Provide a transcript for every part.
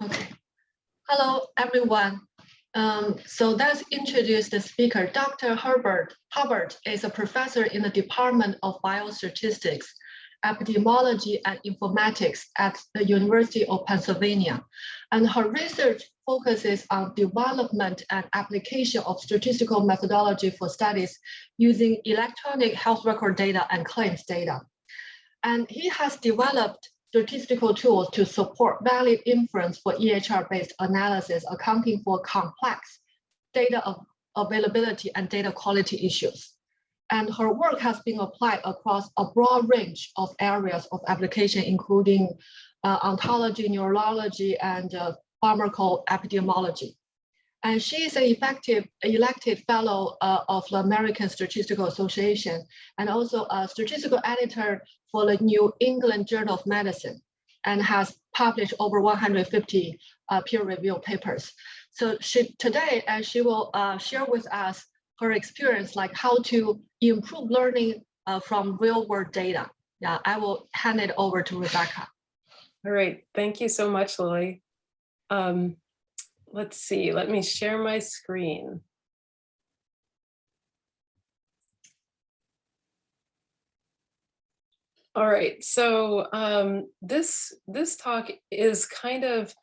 Okay. Hello, everyone. So let's introduce the speaker. Dr. Hubbard is a professor in the Department of Biostatistics, Epidemiology, and Informatics at the University of Pennsylvania. And her research focuses on development and application of statistical methodology for studies using electronic health record data and claims data. And he has developed statistical tools to support valid inference for EHR-based analysis, accounting for complex data availability and data quality issues. And her work has been applied across a broad range of areas of application, including ontology, neurology, and pharmacoepidemiology. And she is an elected fellow of the American Statistical Association and also a statistical editor for the New England Journal of Medicine, and has published over 150 peer-reviewed papers. So today she will share with us her experience, like how to improve learning from real-world data. Yeah, I will hand it over to Rebecca. All right, thank you so much, Lily. Let's see, let me share my screen. All right, so this talk is kind of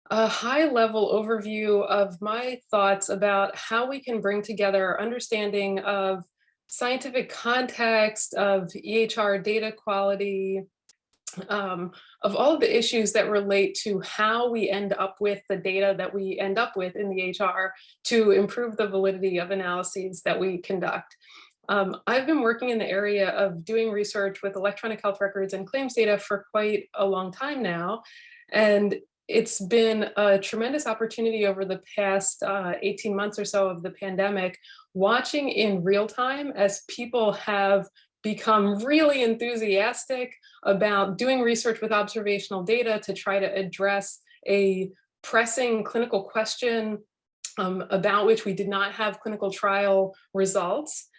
a high-level overview of my thoughts about how we can bring together understanding of scientific context, of EHR data quality, of all of the issues that relate to how we end up with the data that we end up with in the EHR to improve the validity of analyses that we conduct. I've been working in the area of doing research with electronic health records and claims data for quite a long time now. And it's been a tremendous opportunity over the past 18 months or so of the pandemic, watching in real time as people have become really enthusiastic about doing research with observational data to try to address a pressing clinical question about which we did not have clinical trial results.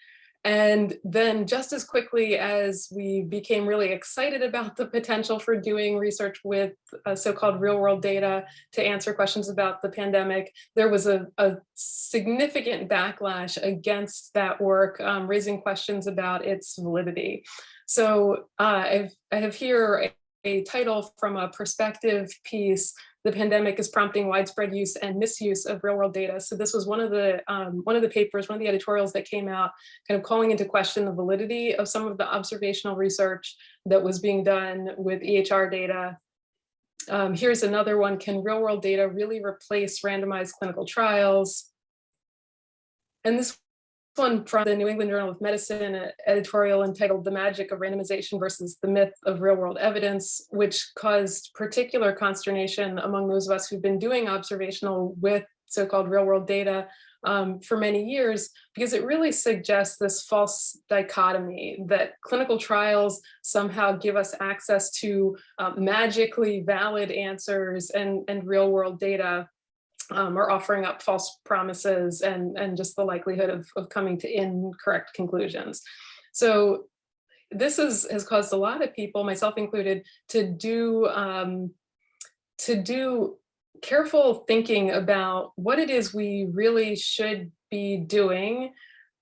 And then just as quickly as we became really excited about the potential for doing research with so-called real-world data to answer questions about the pandemic, there was a significant backlash against that work, raising questions about its validity. So I have here a title from a perspective piece. The pandemic is prompting widespread use and misuse of real-world data. So this was one of the papers, one of the editorials that came out, kind of calling into question the validity of some of the observational research that was being done with EHR data. Here's another one: can real-world data really replace randomized clinical trials? And this one from the New England Journal of Medicine, an editorial entitled "The Magic of Randomization versus the Myth of Real-World Evidence," which caused particular consternation among those of us who've been doing observational with so-called real-world data for many years, because it really suggests this false dichotomy that clinical trials somehow give us access to magically valid answers, and real-world data are offering up false promises and just the likelihood of coming to incorrect conclusions. So this has caused a lot of people, myself included, to do careful thinking about what it is we really should be doing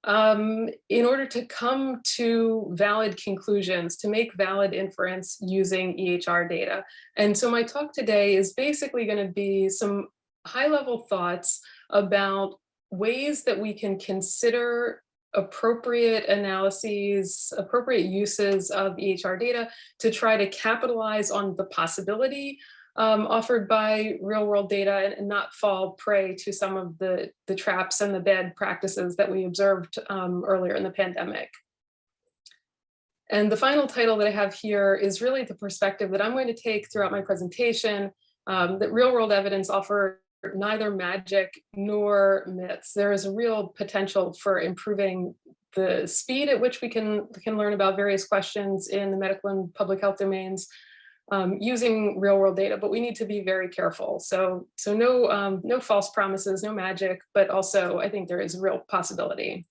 in order to come to valid conclusions, to make valid inference using EHR data. And so my talk today is basically going to be some high-level thoughts about ways that we can consider appropriate analyses, appropriate uses of EHR data to try to capitalize on the possibility offered by real-world data and not fall prey to some of the traps and the bad practices that we observed earlier in the pandemic. And the final title that I have here is really the perspective that I'm going to take throughout my presentation, that real-world evidence offers neither magic nor myths. There is a real potential for improving the speed at which we can learn about various questions in the medical and public health domains using real-world data, but we need to be very careful. So no false promises, no magic, but also I think there is a real possibility.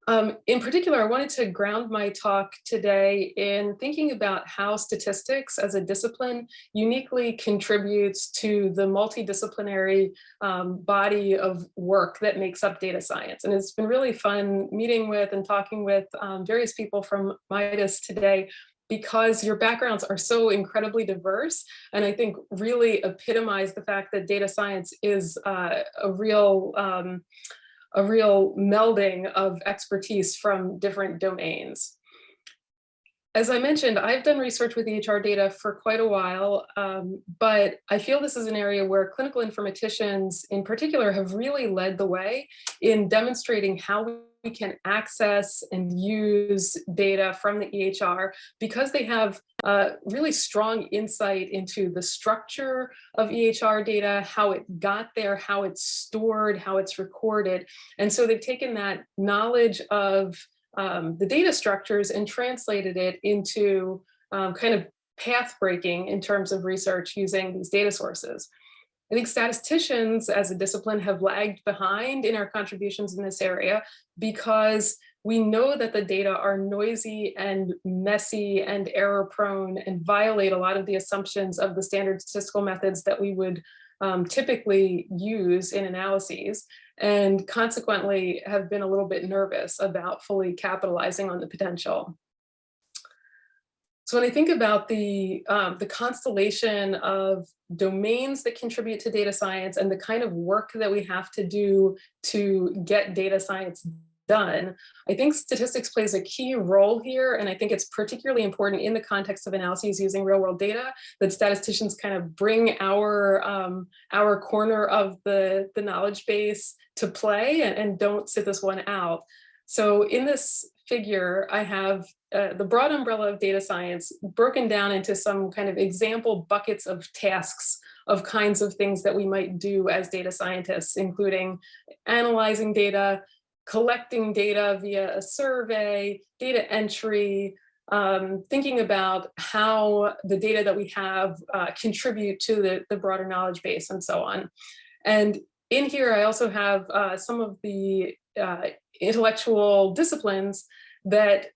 In particular, I wanted to ground my talk today in thinking about how statistics as a discipline uniquely contributes to the multidisciplinary body of work that makes up data science. And it's been really fun meeting with and talking with various people from MIDAS today, because your backgrounds are so incredibly diverse, and I think really epitomize the fact that data science is a real melding of expertise from different domains. As I mentioned, I've done research with EHR data for quite a while, but I feel this is an area where clinical informaticians in particular have really led the way in demonstrating how we can access and use data from the EHR, because they have really strong insight into the structure of EHR data, how it got there, how it's stored, how it's recorded. And so they've taken that knowledge of the data structures and translated it into kind of path breaking in terms of research using these data sources. I think statisticians as a discipline have lagged behind in our contributions in this area, because we know that the data are noisy and messy and error prone and violate a lot of the assumptions of the standard statistical methods that we would typically use in analyses, and consequently have been a little bit nervous about fully capitalizing on the potential. So when I think about the constellation of domains that contribute to data science and the kind of work that we have to do to get data science done, I think statistics plays a key role here. And I think it's particularly important in the context of analyses using real world data that statisticians kind of bring our corner of the knowledge base to play and don't sit this one out. So in this figure, I have the broad umbrella of data science broken down into some kind of example buckets of tasks of kinds of things that we might do as data scientists, including analyzing data, collecting data via a survey, data entry, thinking about how the data that we have contribute to the broader knowledge base, and so on. And in here, I also have some of the intellectual disciplines that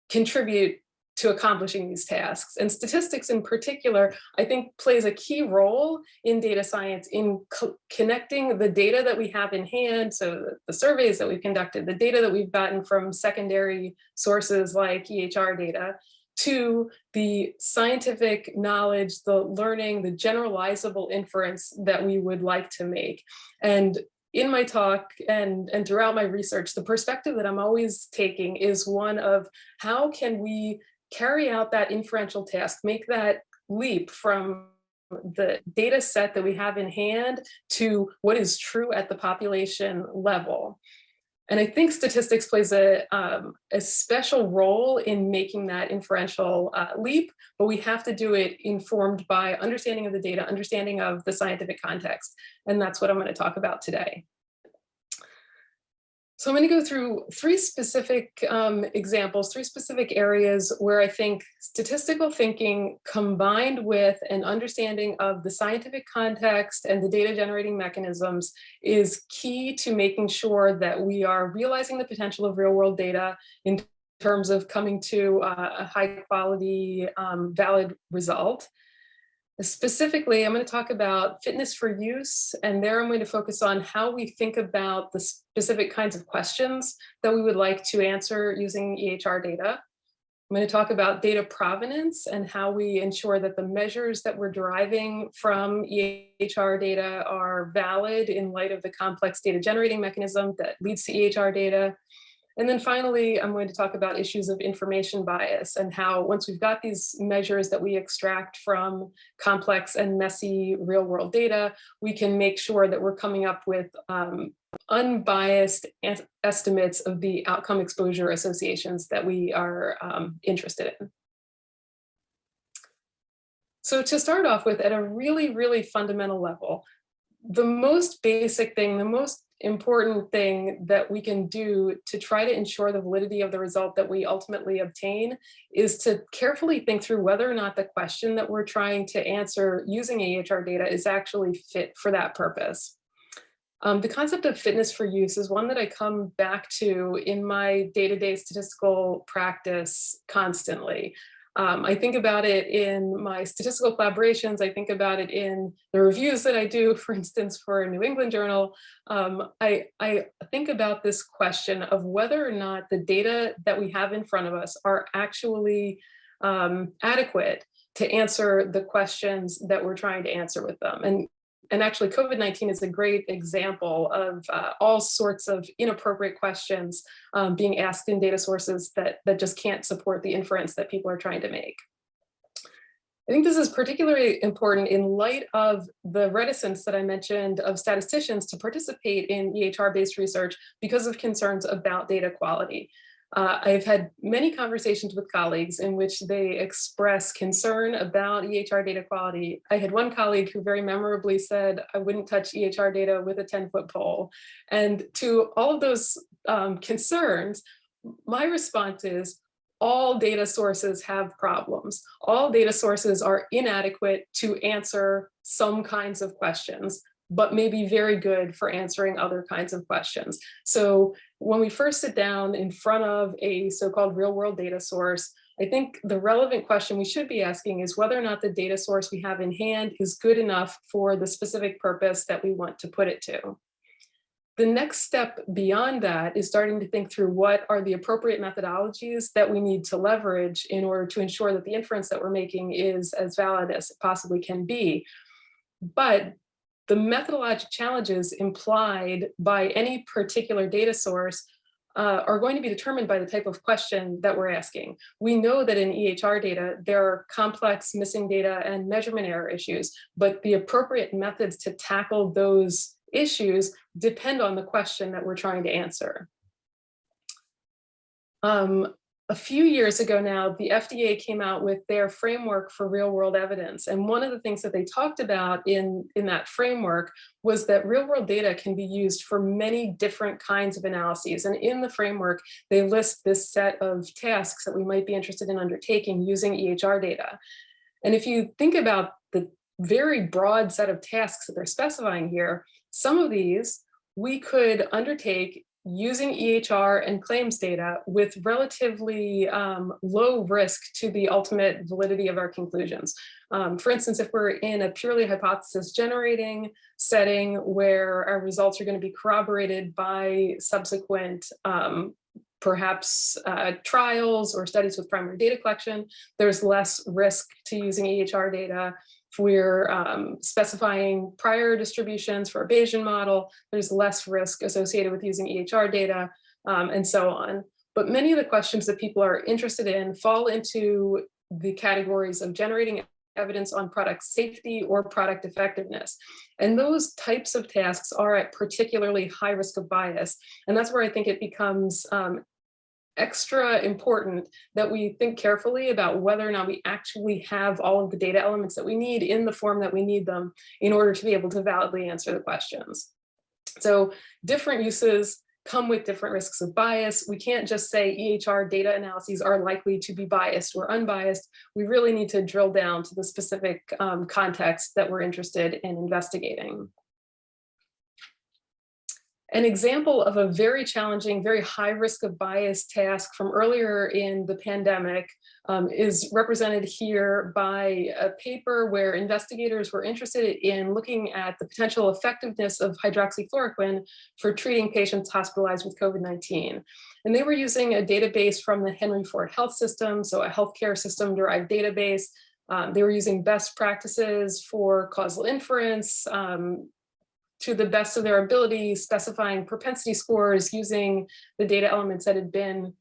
contribute to accomplishing these tasks. And statistics in particular, I think plays a key role in data science in connecting the data that we have in hand, so the surveys that we've conducted, the data that we've gotten from secondary sources like EHR data, to the scientific knowledge, the learning, the generalizable inference that we would like to make. And in my talk and throughout my research, the perspective that I'm always taking is one of how can we carry out that inferential task, make that leap from the data set that we have in hand to what is true at the population level. And I think statistics plays a special role in making that inferential leap, but we have to do it informed by understanding of the data, understanding of the scientific context. And that's what I'm going to talk about today. So I'm going to go through three specific examples, three specific areas where I think statistical thinking combined with an understanding of the scientific context and the data generating mechanisms is key to making sure that we are realizing the potential of real world data in terms of coming to a high quality, valid result. Specifically, I'm going to talk about fitness for use, and there I'm going to focus on how we think about the specific kinds of questions that we would like to answer using EHR data. I'm going to talk about data provenance and how we ensure that the measures that we're deriving from EHR data are valid in light of the complex data generating mechanism that leads to EHR data. And then finally, I'm going to talk about issues of information bias and how once we've got these measures that we extract from complex and messy real world data, we can make sure that we're coming up with unbiased estimates of the outcome exposure associations that we are interested in. So to start off with, at a really, really fundamental level, the most basic thing, the most important thing that we can do to try to ensure the validity of the result that we ultimately obtain is to carefully think through whether or not the question that we're trying to answer using EHR data is actually fit for that purpose. The concept of fitness for use is one that I come back to in my day-to-day statistical practice constantly. I think about it in my statistical collaborations. I think about it in the reviews that I do, for instance, for a New England journal. I think about this question of whether or not the data that we have in front of us are actually adequate to answer the questions that we're trying to answer with them. And actually, COVID-19 is a great example of all sorts of inappropriate questions being asked in data sources that just can't support the inference that people are trying to make. I think this is particularly important in light of the reticence that I mentioned of statisticians to participate in EHR-based research because of concerns about data quality. I've had many conversations with colleagues in which they express concern about EHR data quality. I had one colleague who very memorably said, I wouldn't touch EHR data with a 10-foot pole. And to all of those concerns, my response is, all data sources have problems. All data sources are inadequate to answer some kinds of questions, but may be very good for answering other kinds of questions. So when we first sit down in front of a so-called real-world data source, I think the relevant question we should be asking is whether or not the data source we have in hand is good enough for the specific purpose that we want to put it to. The next step beyond that is starting to think through what are the appropriate methodologies that we need to leverage in order to ensure that the inference that we're making is as valid as it possibly can be. But the methodologic challenges implied by any particular data source are going to be determined by the type of question that we're asking. We know that in EHR data, there are complex missing data and measurement error issues, but the appropriate methods to tackle those issues depend on the question that we're trying to answer. A few years ago now, the FDA came out with their framework for real-world evidence. And one of the things that they talked about in that framework was that real-world data can be used for many different kinds of analyses. And in the framework, they list this set of tasks that we might be interested in undertaking using EHR data. And if you think about the very broad set of tasks that they're specifying here, some of these we could undertake using EHR and claims data with relatively low risk to the ultimate validity of our conclusions. For instance, if we're in a purely hypothesis generating setting where our results are going to be corroborated by subsequent perhaps trials or studies with primary data collection, there's less risk to using EHR data. If we're specifying prior distributions for a Bayesian model, there's less risk associated with using EHR data, and so on. But many of the questions that people are interested in fall into the categories of generating evidence on product safety or product effectiveness. And those types of tasks are at particularly high risk of bias. And that's where I think it becomes extra important that we think carefully about whether or not we actually have all of the data elements that we need in the form that we need them in order to be able to validly answer the questions. So different uses come with different risks of bias. We can't just say EHR data analyses are likely to be biased or unbiased. We really need to drill down to the specific context that we're interested in investigating. An example of a very challenging, very high risk of bias task from earlier in the pandemic is represented here by a paper where investigators were interested in looking at the potential effectiveness of hydroxychloroquine for treating patients hospitalized with COVID-19. And they were using a database from the Henry Ford Health System, so a healthcare system-derived database. They were using best practices for causal inference, to the best of their ability, specifying propensity scores using the data elements that had been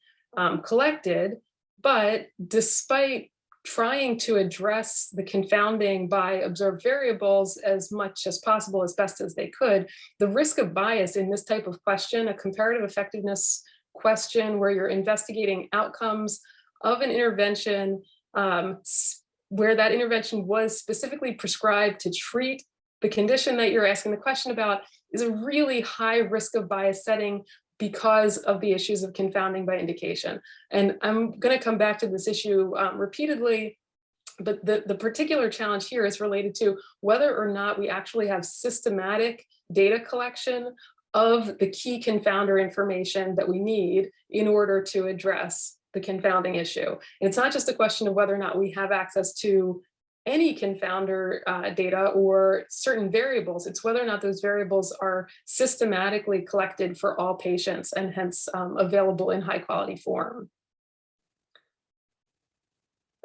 collected. But despite trying to address the confounding by observed variables as much as possible, as best as they could, the risk of bias in this type of question, a comparative effectiveness question where you're investigating outcomes of an intervention where that intervention was specifically prescribed to treat the condition that you're asking the question about, is a really high risk of bias setting because of the issues of confounding by indication. And I'm going to come back to this issue repeatedly But the particular challenge here is related to whether or not we actually have systematic data collection of the key confounder information that we need in order to address the confounding issue. And it's not just a question of whether or not we have access to any confounder data or certain variables. It's whether or not those variables are systematically collected for all patients and hence available in high quality form.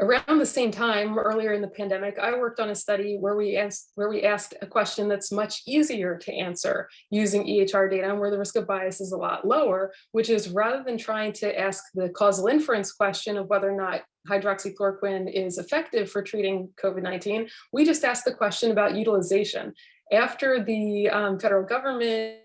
Around the same time, earlier in the pandemic, I worked on a study where we asked a question that's much easier to answer using EHR data and where the risk of bias is a lot lower, which is rather than trying to ask the causal inference question of whether or not hydroxychloroquine is effective for treating COVID-19, we just asked the question about utilization. After the federal government,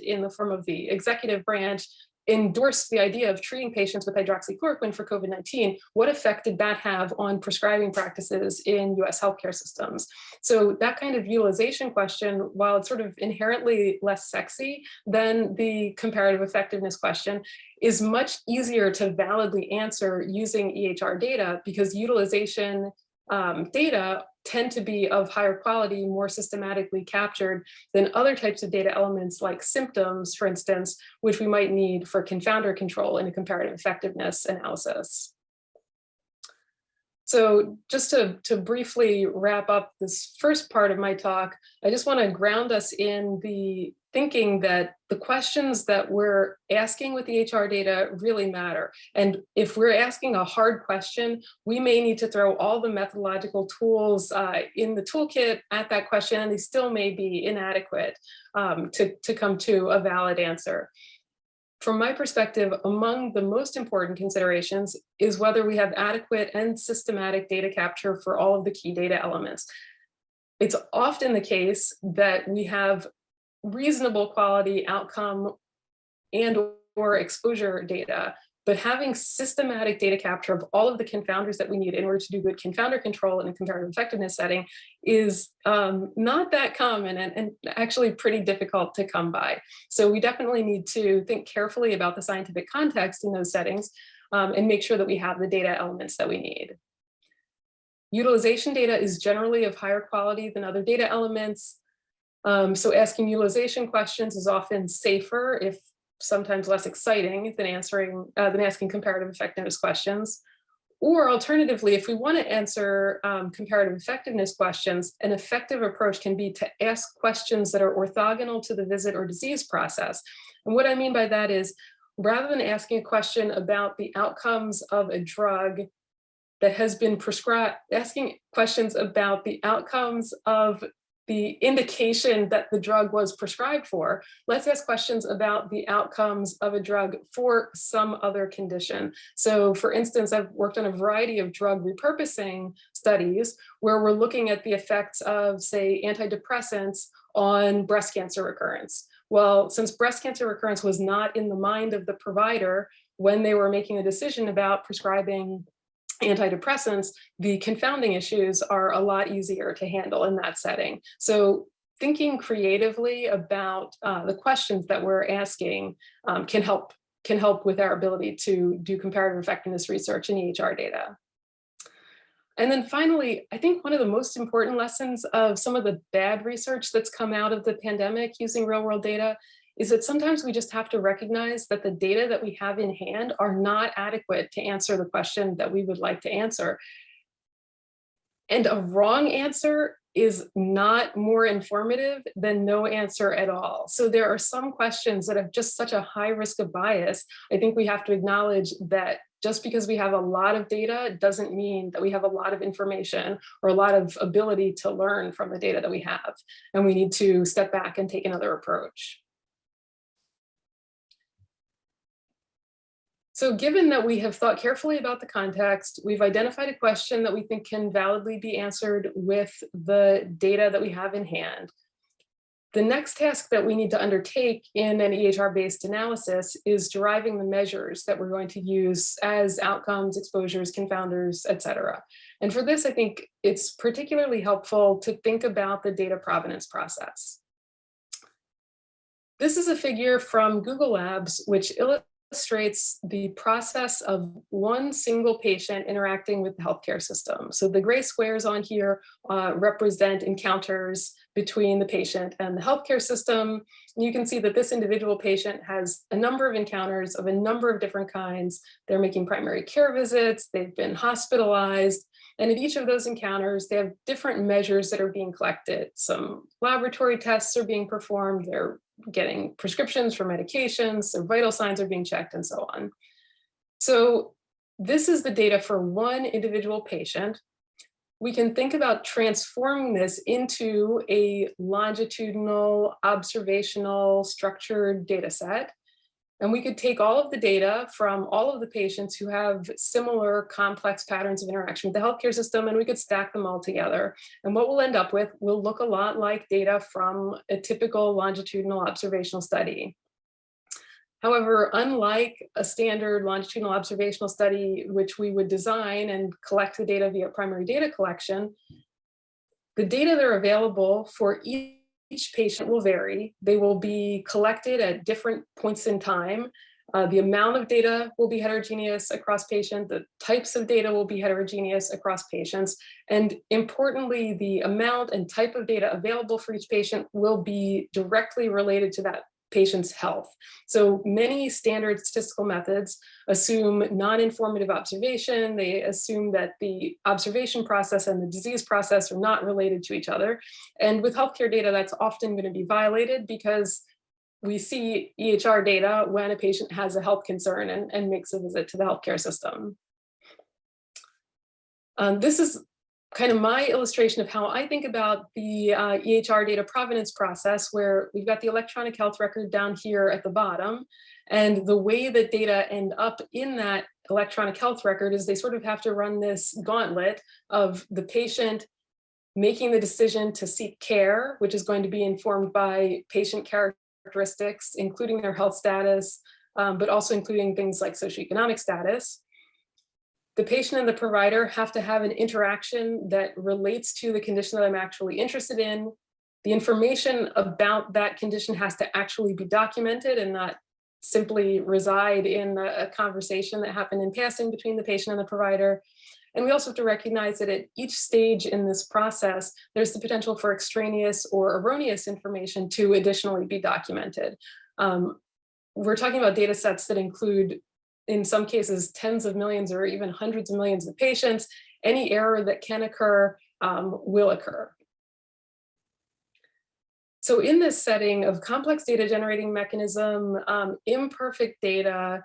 in the form of the executive branch, endorsed the idea of treating patients with hydroxychloroquine for COVID-19, what effect did that have on prescribing practices in US healthcare systems? So that kind of utilization question, while it's sort of inherently less sexy than the comparative effectiveness question, is much easier to validly answer using EHR data because utilization data tend to be of higher quality, more systematically captured than other types of data elements like symptoms, for instance, which we might need for confounder control in a comparative effectiveness analysis. So just to briefly wrap up this first part of my talk, I just want to ground us in the thinking that the questions that we're asking with the HR data really matter. And if we're asking a hard question, we may need to throw all the methodological tools in the toolkit at that question, and they still may be inadequate to come to a valid answer. From my perspective, among the most important considerations is whether we have adequate and systematic data capture for all of the key data elements. It's often the case that we have reasonable quality outcome and or exposure data, but having systematic data capture of all of the confounders that we need in order to do good confounder control in a comparative effectiveness setting is not that common and actually pretty difficult to come by. So we definitely need to think carefully about the scientific context in those settings and make sure that we have the data elements that we need. Utilization data is generally of higher quality than other data elements. So asking utilization questions is often safer, if sometimes less exciting than asking comparative effectiveness questions. Or alternatively, if we want to answer comparative effectiveness questions, an effective approach can be to ask questions that are orthogonal to the visit or disease process. And what I mean by that is, rather than asking a question about the outcomes of a drug that has been prescribed, asking questions about the outcomes of the indication that the drug was prescribed for, let's ask questions about the outcomes of a drug for some other condition. So for instance, I've worked on a variety of drug repurposing studies where we're looking at the effects of, say, antidepressants on breast cancer recurrence. Well, since breast cancer recurrence was not in the mind of the provider when they were making a decision about prescribing antidepressants, the confounding issues are a lot easier to handle in that setting. So thinking creatively about the questions that we're asking can help with our ability to do comparative effectiveness research in EHR data. And then finally, I think one of the most important lessons of some of the bad research that's come out of the pandemic using real world data is that sometimes we just have to recognize that the data that we have in hand are not adequate to answer the question that we would like to answer. And a wrong answer is not more informative than no answer at all. So there are some questions that have just such a high risk of bias. I think we have to acknowledge that just because we have a lot of data doesn't mean that we have a lot of information or a lot of ability to learn from the data that we have. And we need to step back and take another approach. So given that we have thought carefully about the context, we've identified a question that we think can validly be answered with the data that we have in hand. The next task that we need to undertake in an EHR-based analysis is deriving the measures that we're going to use as outcomes, exposures, confounders, et cetera. And for this, I think it's particularly helpful to think about the data provenance process. This is a figure from Google Labs, which illustrates illustrates the process of one single patient interacting with the healthcare system. So the gray squares on here represent encounters between the patient and the healthcare system. You can see that this individual patient has a number of encounters of a number of different kinds. They're making primary care visits, they've been hospitalized, and at each of those encounters, they have different measures that are being collected. Some laboratory tests are being performed, they're getting prescriptions for medications, their vital signs are being checked, and so on. So this is the data for one individual patient. We can think about transforming this into a longitudinal, observational, structured data set. And we could take all of the data from all of the patients who have similar complex patterns of interaction with the healthcare system, and we could stack them all together. And what we'll end up with will look a lot like data from a typical longitudinal observational study. However, unlike a standard longitudinal observational study, which we would design and collect the data via primary data collection, the data that are available for each patient will vary. They will be collected at different points in time. The amount of data will be heterogeneous across patients. The types of data will be heterogeneous across patients. And importantly, the amount and type of data available for each patient will be directly related to that patient's health. So many standard statistical methods assume non-informative observation. They assume that the observation process and the disease process are not related to each other. And with healthcare data, that's often going to be violated because we see EHR data when a patient has a health concern and makes a visit to the healthcare system. This is kind of my illustration of how I think about the EHR data provenance process, where we've got the electronic health record down here at the bottom. And the way that data end up in that electronic health record is they sort of have to run this gauntlet of the patient making the decision to seek care, which is going to be informed by patient characteristics, including their health status, but also including things like socioeconomic status. The patient and the provider have to have an interaction that relates to the condition that I'm actually interested in. The information about that condition has to actually be documented and not simply reside in a conversation that happened in passing between the patient and the provider. And we also have to recognize that at each stage in this process, there's the potential for extraneous or erroneous information to additionally be documented. We're talking about data sets that include, in some cases, tens of millions or even hundreds of millions of patients. Any error that can occur will occur. So in this setting of complex data generating mechanism, imperfect data,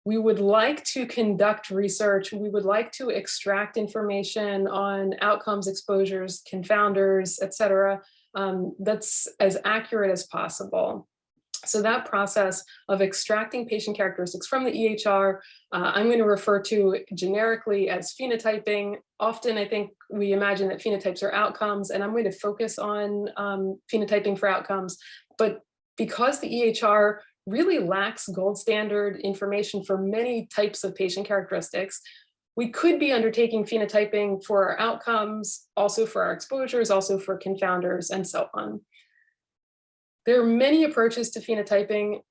we would like to conduct research. We would like to extract information on outcomes, exposures, confounders, et cetera, that's as accurate as possible. So that process of extracting patient characteristics from the EHR, I'm going to refer to generically as phenotyping. Often I think we imagine that phenotypes are outcomes, and I'm going to focus on phenotyping for outcomes. But because the EHR really lacks gold standard information for many types of patient characteristics, we could be undertaking phenotyping for our outcomes, also for our exposures, also for confounders, and so on. There are many approaches to phenotyping,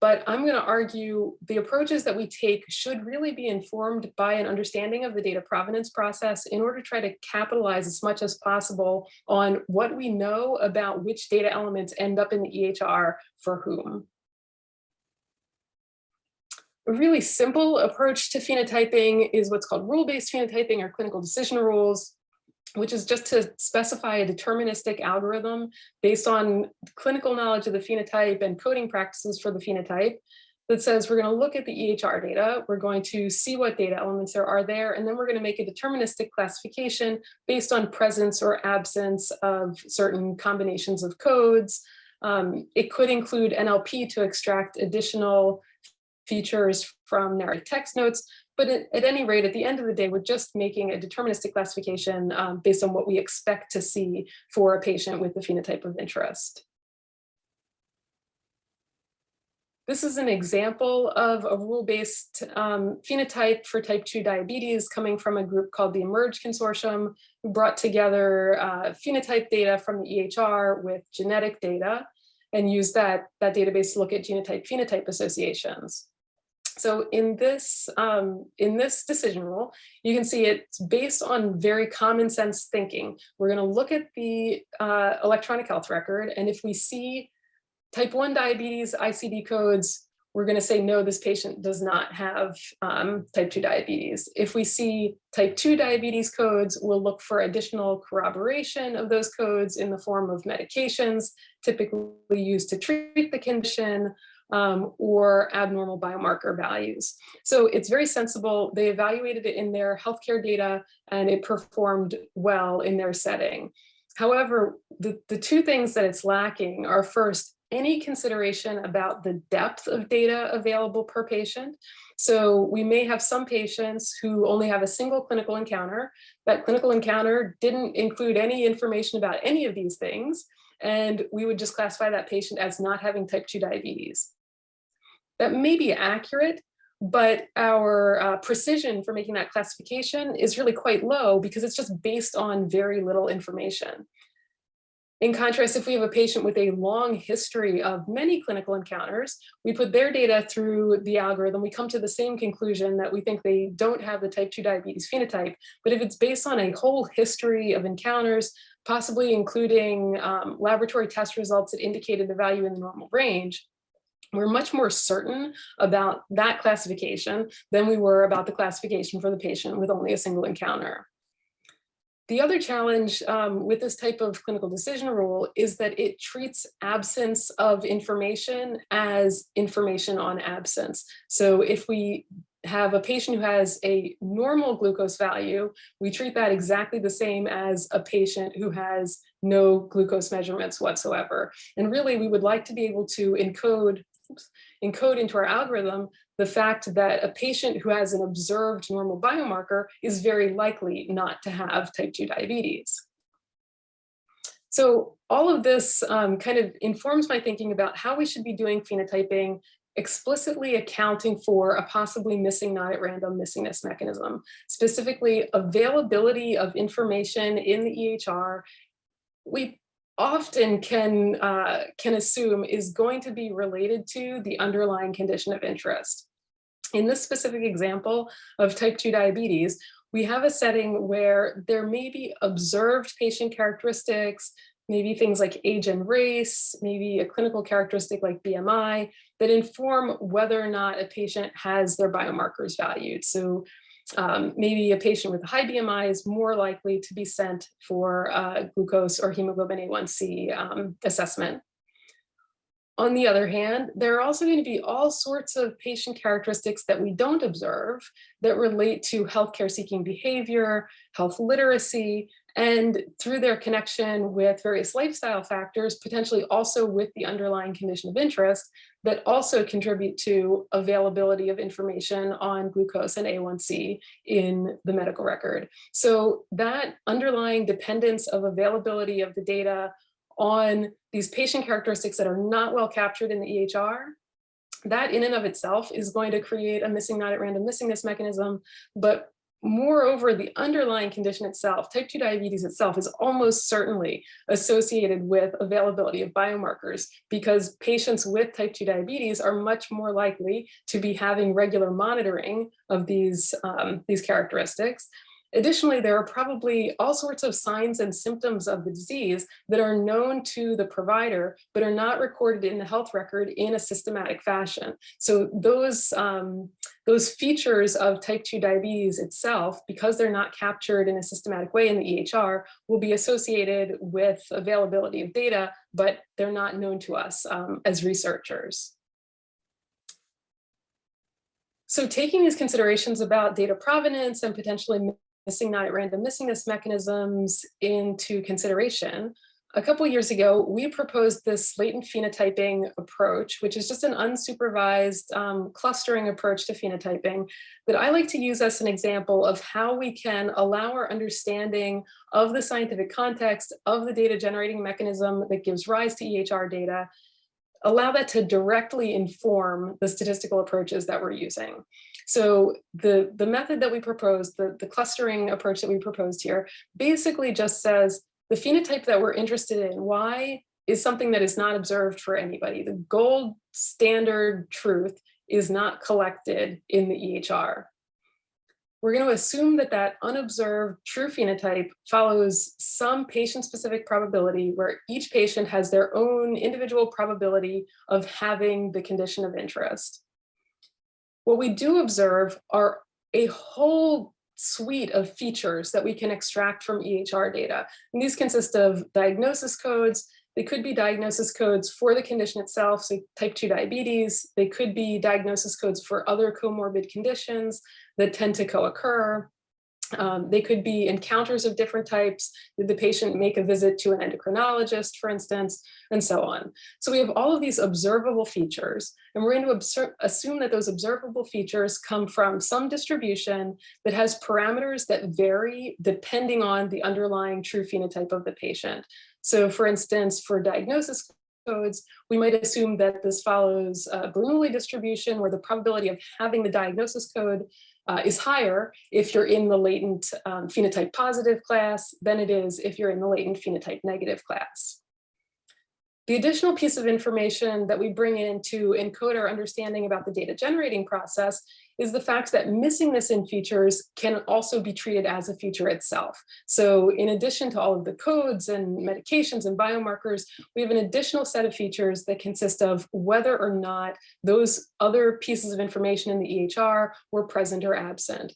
but I'm going to argue the approaches that we take should really be informed by an understanding of the data provenance process in order to try to capitalize as much as possible on what we know about which data elements end up in the EHR for whom. A really simple approach to phenotyping is what's called rule-based phenotyping or clinical decision rules, which is just to specify a deterministic algorithm based on clinical knowledge of the phenotype and coding practices for the phenotype that says we're going to look at the EHR data, we're going to see what data elements there are there, and then we're going to make a deterministic classification based on presence or absence of certain combinations of codes. It could include NLP to extract additional features from narrative text notes. But at any rate, at the end of the day, we're just making a deterministic classification based on what we expect to see for a patient with the phenotype of interest. This is an example of a rule-based phenotype for type 2 diabetes coming from a group called the eMERGE Consortium, who brought together phenotype data from the EHR with genetic data and used that database to look at genotype-phenotype associations. So in this decision rule, you can see it's based on very common sense thinking. We're going to look at the electronic health record, and if we see type 1 diabetes ICD codes, we're going to say, no, this patient does not have type 2 diabetes. If we see type 2 diabetes codes, we'll look for additional corroboration of those codes in the form of medications, typically used to treat the condition, or abnormal biomarker values. So it's very sensible. They evaluated it in their healthcare data, and it performed well in their setting. However, the two things that it's lacking are, first, any consideration about the depth of data available per patient. So we may have some patients who only have a single clinical encounter. That clinical encounter didn't include any information about any of these things, and we would just classify that patient as not having type 2 diabetes. That may be accurate, but our precision for making that classification is really quite low because it's just based on very little information. In contrast, if we have a patient with a long history of many clinical encounters, we put their data through the algorithm, we come to the same conclusion that we think they don't have the type 2 diabetes phenotype. But if it's based on a whole history of encounters, possibly including laboratory test results that indicated the value in the normal range, we're much more certain about that classification than we were about the classification for the patient with only a single encounter. The other challenge with this type of clinical decision rule is that it treats absence of information as information on absence. So if we have a patient who has a normal glucose value, we treat that exactly the same as a patient who has no glucose measurements whatsoever. And really, we would like to be able to encode into our algorithm the fact that a patient who has an observed normal biomarker is very likely not to have type 2 diabetes. So all of this kind of informs my thinking about how we should be doing phenotyping, explicitly accounting for a possibly missing not at random missingness mechanism, specifically availability of information in the EHR. We often can assume is going to be related to the underlying condition of interest. In this specific example of type 2 diabetes, we have a setting where there may be observed patient characteristics, maybe things like age and race, maybe a clinical characteristic like BMI, that inform whether or not a patient has their biomarkers valued. So maybe a patient with a high BMI is more likely to be sent for glucose or hemoglobin A1C assessment. On the other hand, there are also going to be all sorts of patient characteristics that we don't observe that relate to healthcare seeking behavior, health literacy, and through their connection with various lifestyle factors, potentially also with the underlying condition of interest, that also contribute to availability of information on glucose and A1C in the medical record. So that underlying dependence of availability of the data on these patient characteristics that are not well captured in the EHR, that in and of itself is going to create a missing not at random missingness mechanism. But moreover, the underlying condition itself, type 2 diabetes itself, is almost certainly associated with availability of biomarkers, because patients with type 2 diabetes are much more likely to be having regular monitoring of these characteristics. Additionally, there are probably all sorts of signs and symptoms of the disease that are known to the provider, but are not recorded in the health record in a systematic fashion. So those features of type 2 diabetes itself, because they're not captured in a systematic way in the EHR, will be associated with availability of data, but they're not known to us as researchers. So taking these considerations about data provenance and potentially missing not at random missingness mechanisms into consideration, a couple of years ago, we proposed this latent phenotyping approach, which is just an unsupervised clustering approach to phenotyping that I like to use as an example of how we can allow our understanding of the scientific context of the data generating mechanism that gives rise to EHR data, allow that to directly inform the statistical approaches that we're using. So the method that we proposed, the clustering approach that we proposed here, basically just says the phenotype that we're interested in, Y, is something that is not observed for anybody. The gold standard truth is not collected in the EHR. We're going to assume that that unobserved true phenotype follows some patient-specific probability where each patient has their own individual probability of having the condition of interest. What we do observe are a whole suite of features that we can extract from EHR data. And these consist of diagnosis codes. They could be diagnosis codes for the condition itself, so type 2 diabetes. They could be diagnosis codes for other comorbid conditions that tend to co-occur. They could be encounters of different types. Did the patient make a visit to an endocrinologist, for instance, and so on. So we have all of these observable features, and we're going to assume that those observable features come from some distribution that has parameters that vary depending on the underlying true phenotype of the patient. So for instance, for diagnosis codes, we might assume that this follows a Bernoulli distribution where the probability of having the diagnosis code is higher if you're in the latent phenotype positive class than it is if you're in the latent phenotype negative class. The additional piece of information that we bring in to encode our understanding about the data generating process is the fact that missingness in features can also be treated as a feature itself. So in addition to all of the codes and medications and biomarkers, we have an additional set of features that consist of whether or not those other pieces of information in the EHR were present or absent.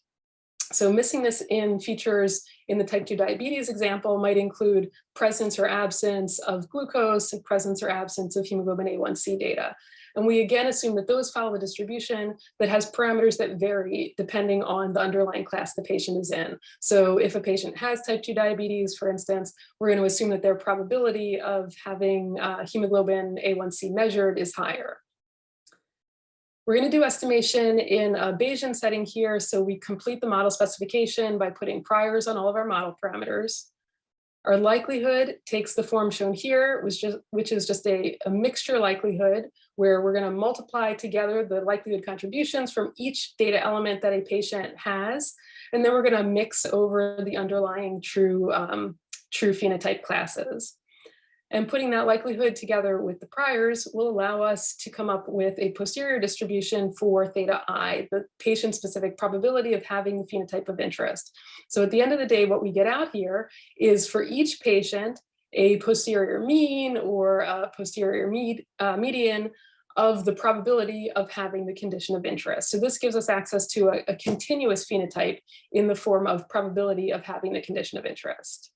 So missingness in features in the type 2 diabetes example might include presence or absence of glucose and presence or absence of hemoglobin A1C data. And we again assume that those follow a distribution that has parameters that vary depending on the underlying class the patient is in. So if a patient has type 2 diabetes, for instance, we're going to assume that their probability of having hemoglobin A1C measured is higher. We're going to do estimation in a Bayesian setting here. So we complete the model specification by putting priors on all of our model parameters. Our likelihood takes the form shown here, which is just a mixture likelihood, where we're going to multiply together the likelihood contributions from each data element that a patient has. And then we're going to mix over the underlying true phenotype classes. And putting that likelihood together with the priors will allow us to come up with a posterior distribution for theta I, the patient-specific probability of having the phenotype of interest. So at the end of the day, what we get out here is for each patient, a posterior mean or a posterior median of the probability of having the condition of interest. So this gives us access to a continuous phenotype in the form of probability of having the condition of interest.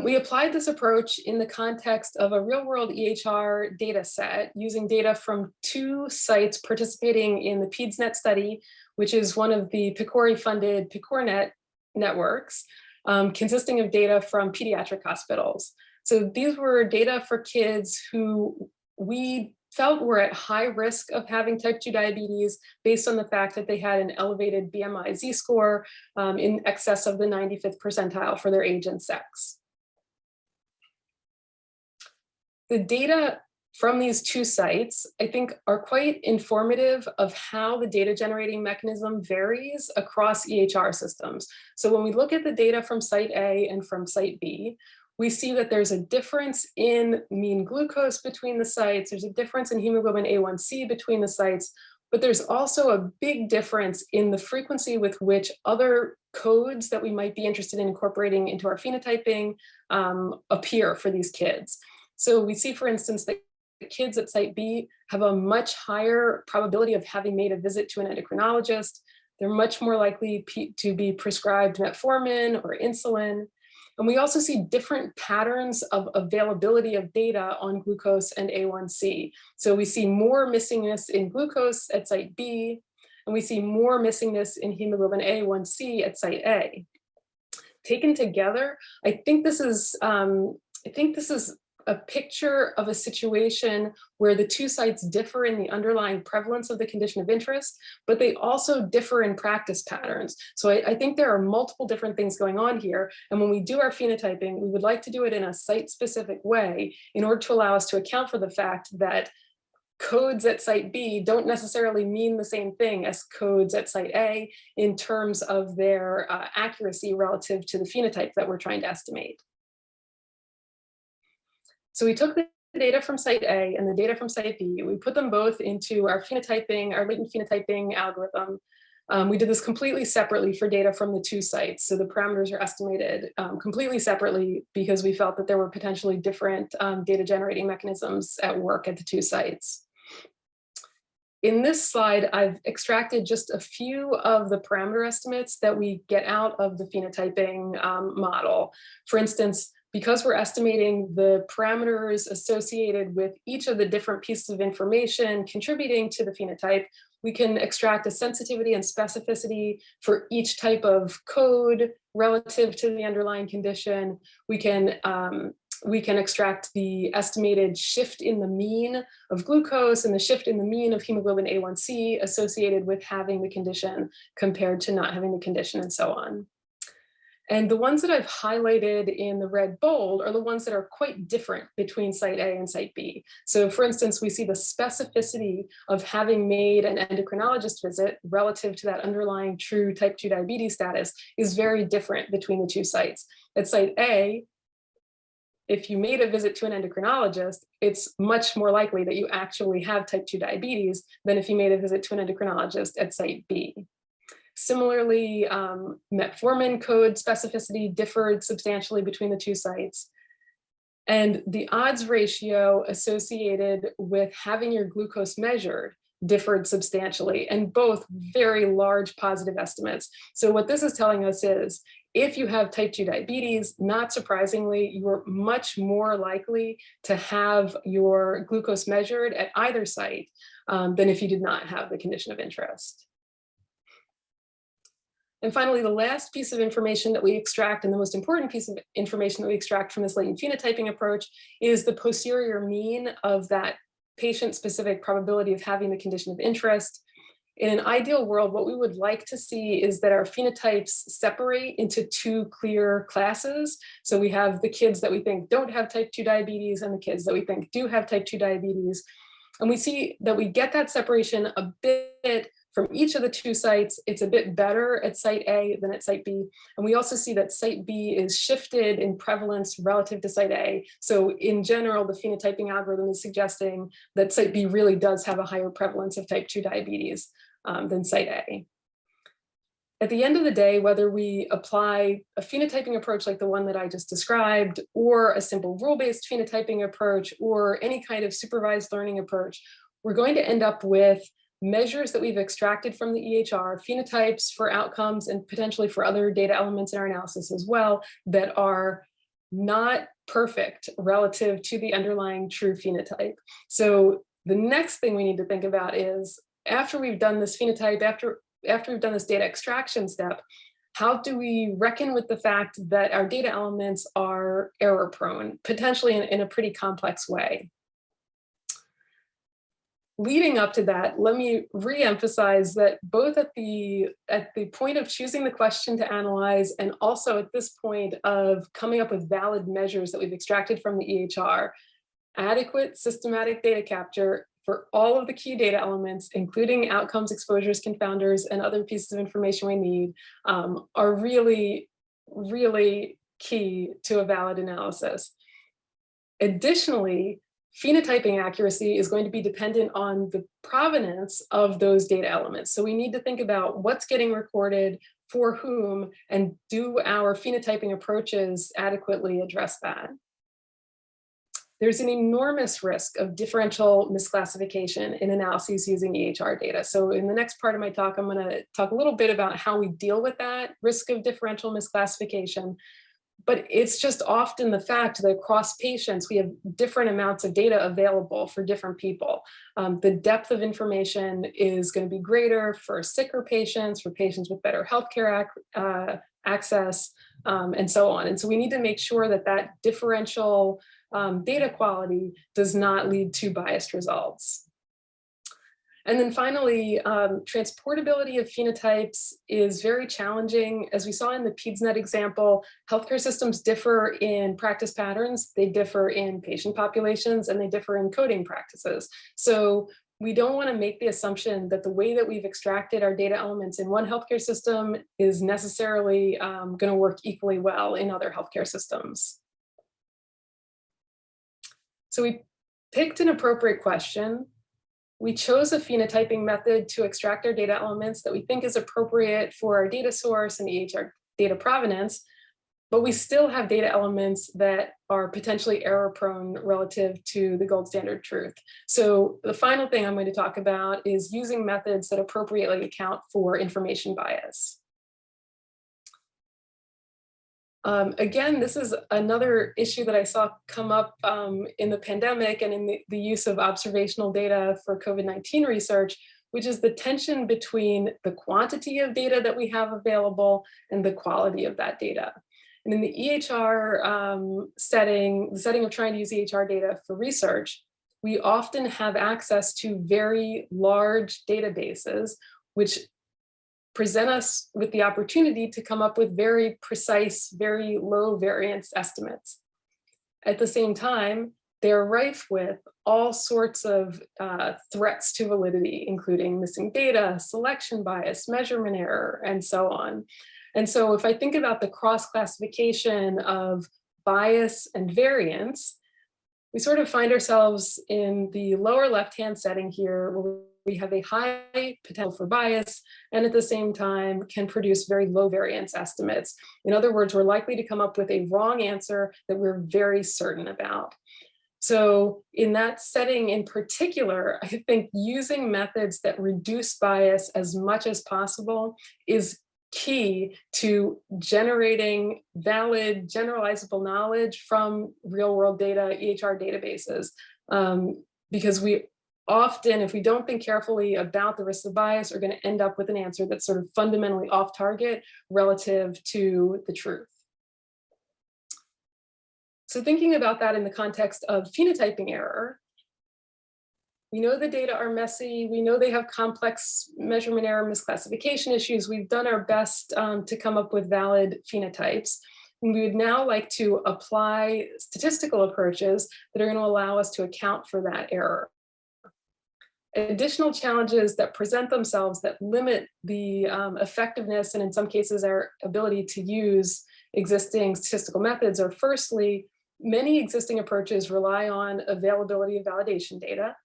We applied this approach in the context of a real-world EHR data set using data from 2 sites participating in the PedsNet study, which is one of the PCORI-funded PCORNet networks, consisting of data from pediatric hospitals. So these were data for kids who we felt were at high risk of having type 2 diabetes based on the fact that they had an elevated BMI Z-score in excess of the 95th percentile for their age and sex. The data from these 2 sites, I think, are quite informative of how the data generating mechanism varies across EHR systems. So when we look at the data from site A and from site B, we see that there's a difference in mean glucose between the sites, there's a difference in hemoglobin A1C between the sites, but there's also a big difference in the frequency with which other codes that we might be interested in incorporating into our phenotyping appear for these kids. So we see, for instance, that kids at site B have a much higher probability of having made a visit to an endocrinologist. They're much more likely to be prescribed metformin or insulin. And we also see different patterns of availability of data on glucose and A1C. So we see more missingness in glucose at site B, and we see more missingness in hemoglobin A1C at site A. Taken together, I think this is a picture of a situation where the 2 sites differ in the underlying prevalence of the condition of interest, but they also differ in practice patterns. So I think there are multiple different things going on here. And when we do our phenotyping, we would like to do it in a site-specific way in order to allow us to account for the fact that codes at site B don't necessarily mean the same thing as codes at site A in terms of their accuracy relative to the phenotype that we're trying to estimate. So we took data from site A and the data from site B. We put them both into our latent phenotyping algorithm. We did this completely separately for data from the two sites. So the parameters are estimated completely separately because we felt that there were potentially different data generating mechanisms at work at the two sites. In this slide, I've extracted just a few of the parameter estimates that we get out of the phenotyping model. For instance, because we're estimating the parameters associated with each of the different pieces of information contributing to the phenotype, we can extract a sensitivity and specificity for each type of code relative to the underlying condition. We can extract the estimated shift in the mean of glucose and the shift in the mean of hemoglobin A1C associated with having the condition compared to not having the condition, and so on. And the ones that I've highlighted in the red bold are the ones that are quite different between site A and site B. So for instance, we see the specificity of having made an endocrinologist visit relative to that underlying true type 2 diabetes status is very different between the two sites. At site A, if you made a visit to an endocrinologist, it's much more likely that you actually have type 2 diabetes than if you made a visit to an endocrinologist at site B. Similarly, metformin code specificity differed substantially between the two sites. And the odds ratio associated with having your glucose measured differed substantially, and both very large positive estimates. So what this is telling us is, if you have type 2 diabetes, not surprisingly, you're much more likely to have your glucose measured at either site than if you did not have the condition of interest. And finally, the last piece of information that we extract, and the most important piece of information that we extract from this latent phenotyping approach, is the posterior mean of that patient-specific probability of having the condition of interest. In an ideal world, what we would like to see is that our phenotypes separate into two clear classes. So we have the kids that we think don't have type 2 diabetes and the kids that we think do have type 2 diabetes. And we see that we get that separation a bit from each of the two sites. It's a bit better at site A than at site B. And we also see that site B is shifted in prevalence relative to site A. So in general, the phenotyping algorithm is suggesting that site B really does have a higher prevalence of type 2 diabetes than site A. At the end of the day, whether we apply a phenotyping approach like the one that I just described, or a simple rule-based phenotyping approach, or any kind of supervised learning approach, we're going to end up with measures that we've extracted from the EHR, phenotypes for outcomes and potentially for other data elements in our analysis as well, that are not perfect relative to the underlying true phenotype. So the next thing we need to think about is, after we've done this phenotype, after we've done this data extraction step, how do we reckon with the fact that our data elements are error prone, potentially in a pretty complex way? Leading up to that, let me re-emphasize that both at the point of choosing the question to analyze, and also at this point of coming up with valid measures that we've extracted from the EHR, adequate systematic data capture for all of the key data elements, including outcomes, exposures, confounders, and other pieces of information we need, are really, really key to a valid analysis. Additionally, phenotyping accuracy is going to be dependent on the provenance of those data elements. So we need to think about what's getting recorded, for whom, and do our phenotyping approaches adequately address that? There's an enormous risk of differential misclassification in analyses using EHR data. So in the next part of my talk, I'm going to talk a little bit about how we deal with that risk of differential misclassification. But it's just often the fact that across patients, we have different amounts of data available for different people. The depth of information is going to be greater for sicker patients, for patients with better healthcare access, and so on. And so we need to make sure that that differential data quality does not lead to biased results. And then finally, transportability of phenotypes is very challenging. As we saw in the PEDSNet example, healthcare systems differ in practice patterns, they differ in patient populations, and they differ in coding practices. So we don't want to make the assumption that the way that we've extracted our data elements in one healthcare system is necessarily going to work equally well in other healthcare systems. So we picked an appropriate question. We chose a phenotyping method to extract our data elements that we think is appropriate for our data source and EHR data provenance, but we still have data elements that are potentially error prone relative to the gold standard truth. So the final thing I'm going to talk about is using methods that appropriately account for information bias. Again, this is another issue that I saw come up in the pandemic and in the use of observational data for COVID-19 research, which is the tension between the quantity of data that we have available and the quality of that data. And in the EHR setting, the setting of trying to use EHR data for research, we often have access to very large databases, which present us with the opportunity to come up with very precise, very low variance estimates. At the same time, they're rife with all sorts of threats to validity, including missing data, selection bias, measurement error, and so on. And so if I think about the cross-classification of bias and variance, we sort of find ourselves in the lower left-hand setting here, where we have a high potential for bias, and at the same time can produce very low variance estimates. In other words, we're likely to come up with a wrong answer that we're very certain about. So in that setting in particular, I think using methods that reduce bias as much as possible is key to generating valid, generalizable knowledge from real-world data, EHR databases, because we often, if we don't think carefully about the risks of bias, are going to end up with an answer that's sort of fundamentally off target relative to the truth. So thinking about that in the context of phenotyping error, we know the data are messy. We know they have complex measurement error misclassification issues. We've done our best to come up with valid phenotypes. And we would now like to apply statistical approaches that are going to allow us to account for that error. Additional challenges that present themselves that limit the effectiveness and in some cases our ability to use existing statistical methods are, firstly, many existing approaches rely on availability of validation data.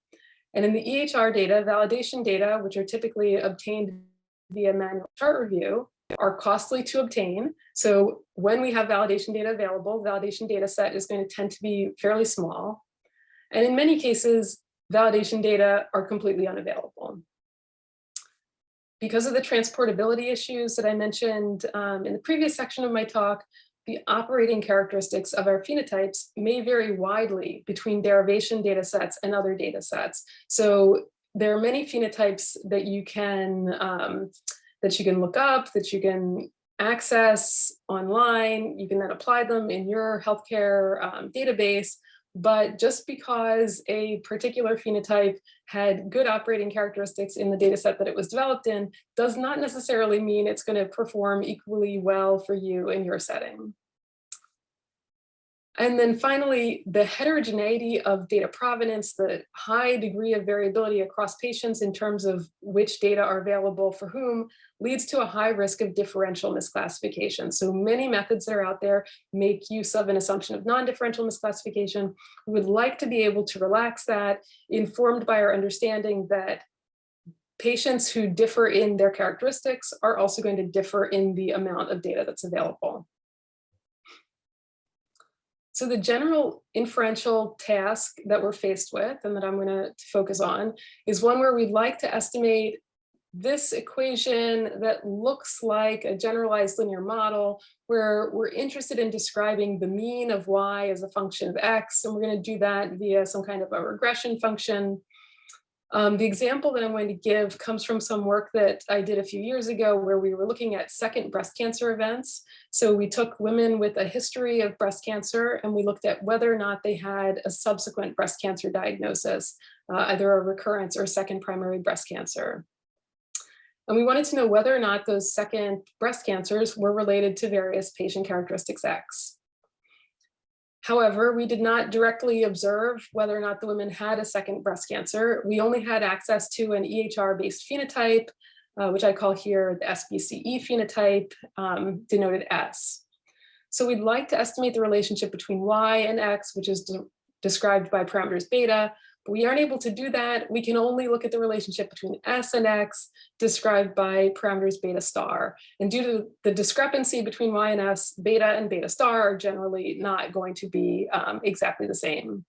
And in the EHR data, validation data, which are typically obtained via manual chart review, are costly to obtain. So when we have validation data available, validation data set is going to tend to be fairly small. And in many cases, validation data are completely unavailable. Because of the transportability issues that I mentioned in the previous section of my talk, the operating characteristics of our phenotypes may vary widely between derivation data sets and other data sets. So there are many phenotypes that you can look up, that you can access online. You can then apply them in your healthcare database. But just because a particular phenotype had good operating characteristics in the data set that it was developed in does not necessarily mean it's going to perform equally well for you in your setting. And then finally, the heterogeneity of data provenance, the high degree of variability across patients in terms of which data are available for whom, leads to a high risk of differential misclassification. So many methods that are out there make use of an assumption of non-differential misclassification. We would like to be able to relax that, informed by our understanding that patients who differ in their characteristics are also going to differ in the amount of data that's available. So the general inferential task that we're faced with and that I'm going to focus on is one where we'd like to estimate this equation that looks like a generalized linear model, where we're interested in describing the mean of y as a function of x, and we're going to do that via some kind of a regression function. The example that I'm going to give comes from some work that I did a few years ago where we were looking at second breast cancer events. So we took women with a history of breast cancer and we looked at whether or not they had a subsequent breast cancer diagnosis, either a recurrence or second primary breast cancer. And we wanted to know whether or not those second breast cancers were related to various patient characteristics X. However, we did not directly observe whether or not the women had a second breast cancer. We only had access to an EHR-based phenotype, which I call here the SBCE phenotype, denoted S. So we'd like to estimate the relationship between Y and X, which is described by parameters beta, but we aren't able to do that. We can only look at the relationship between S and X described by parameters beta star. And due to the discrepancy between Y and S, beta and beta star are generally not going to be exactly the same.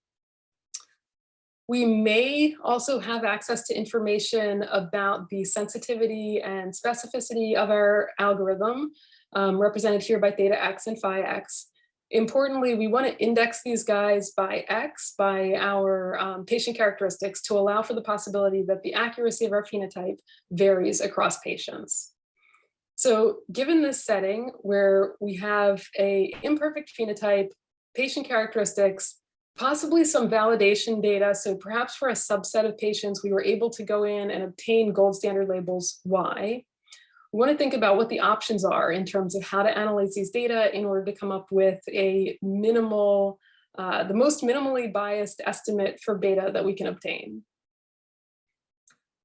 We may also have access to information about the sensitivity and specificity of our algorithm, represented here by theta X and phi X. Importantly, we want to index these guys by X, by our patient characteristics, to allow for the possibility that the accuracy of our phenotype varies across patients. So given this setting where we have an imperfect phenotype, patient characteristics, possibly some validation data, so perhaps for a subset of patients, we were able to go in and obtain gold standard labels Y. We want to think about what the options are in terms of how to analyze these data in order to come up with a minimal, the most minimally biased estimate for beta that we can obtain.